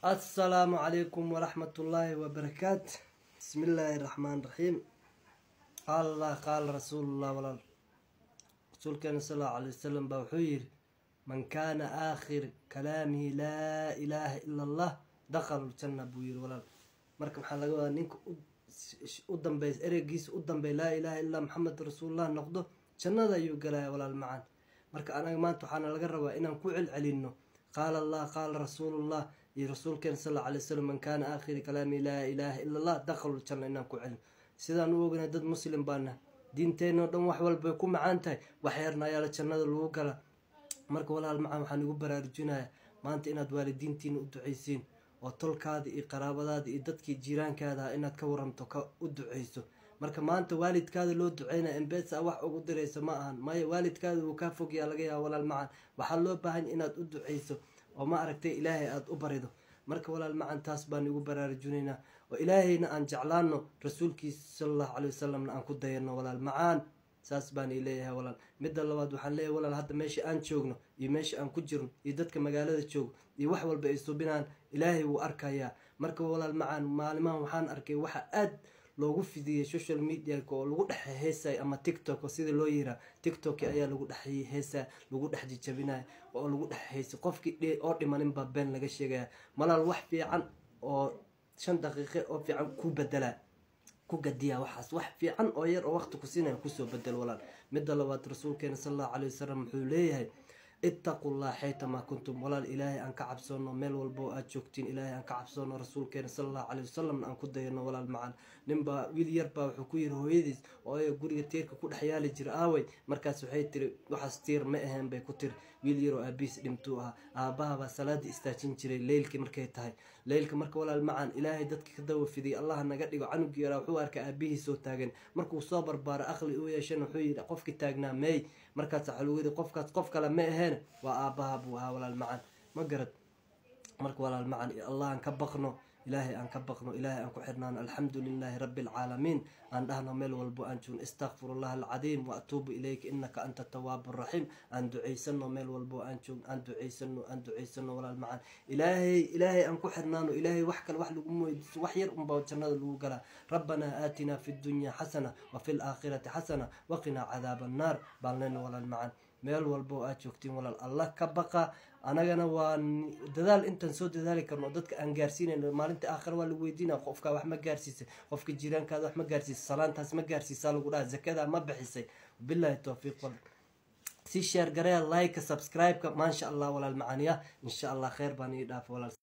السلام عليكم ورحمة الله وبركاته. بسم الله الرحمن الرحيم. قال الله قال رسول الله ولا رسول كان صلى الله عليه وسلم بوحير من كان آخر كلامه لا إله إلا الله دخل الجنة بوير ولا مركب حلقة نينك قدام بيس إرجيس قدام بي لا إله إلا محمد رسول الله نقده جنة ذا يقلا ولا المعان مركب أنا ما تحنا الجربة إن نكوع علينا قال الله قال رسول الله رسول كان صلى الله عليه وسلم من كان آخر كلامي لا إله إلا الله دخل الجنة إن نكوع علم سيدان وجنا ضد مسلم بانا دينتين ودم وحول بيكون معانته وحيرنا يا الجنة الوكلا marka walaal macaan waxaan ugu baraarujinayaa maanta inaad waalidiintiina u duceysiin oo tolkaada iyo qaraabadaada iyo dadkii jiiraankaada inaad ka waranto ka u duceyso marka maanta waalidkaada loo duceynaa embesa wax ugu direyso ma ahan maya waalidkaada uu ka fog yaa laga yaabaa walaal macaan waxaa loo baahan inaad u duceyso oo ma aragtay ilaahay aad u barido marka walaal macaan taas baan ugu baraarujinaynaa oo ilaahayna aan jeclaano rasuulkiisa sallallahu alayhi wasallam aan ku dayano walaal macaan saas baan ileeyahay walaal midda labaad waxaan leeyahay walaal hadda meesha aan joogno iyo meesha aan ku jirno iyo dadka magaalada joogo iyo wax walba ay subinaan ilaahay wuu arkayaa marka walaal macaan maalimahan waxaan arkay waxa aad loogu fidiyay social media oo lagu dhaxeysay ama TikTok oo sida loo yiraahdo TikTok ayaa lagu dhaxeysay lagu dhaxjijabinay oo lagu dhaxeysay qofkii oo dhimanin ba been laga sheegay malaal wax fiican oo 5 daqiiqo oo fiican ku bedela كوجديا وحاس واحد في عن أير أو وقت كسينا كسو بدل ولا مدة لوات رسول كان صلى الله عليه وسلم حوليه اتقوا الله حيثما كنتم ولا الإله أن كعبسون ميل والبو أتشوكتين إله أن كعبسون رسول كان صلى الله عليه وسلم أن كدينا ولا المعان نبا ويل يربا وحكوير هويديس أو يقول تيرك كل حيال جرآوي مركز حيتر وحستير مئهم بكتر ويل يرو أبيس دمتوها أباها صلاة استاجين جري ليل كمركيتها ليل كمرك ولا المعان إلهي دتك كدو في ذي الله نقدر عنو جرا وحوارك أبيه سوتاجن مركو صابر بار أخلي ويا شنو حوير قفك تاجنا ماي مركز حلويد قفك لما هنا وآبها أبوها ولا المعان ما قرد مرك ولا المعان الله أنكبقنا إلهي أنكبقنا إلهي أنكحرنا الحمد لله رب العالمين أن أهنا ميل والبو أنتون استغفر الله العظيم وأتوب إليك إنك أنت التواب الرحيم أن دعيسنا ميل والبو أنتون أن دعيسنا ولا المعان إلهي أنكحرنا إلهي وحكا الوحل وحير أمبو جنة الوقلا ربنا آتنا في الدنيا حسنة وفي الآخرة حسنة وقنا عذاب النار بالنا ولا المعان meel walbo aad joogtiin walaal Allah ka baqa anagana waan dadaal intan soo dadaali karno dadka aan gaarsiinayno maalinta aakhir waa lagu weydiinaa qofka wax ma gaarsiisay qofka jiiraankaada wax ma gaarsiisay salaantaas ma gaarsiisay lagu dhahay zakada ma bixisay billahi tawfiiq si share gareey like subscribe ka ma sha Allah walaal macaaniya insha Allah khair baan ii dhaaf walaal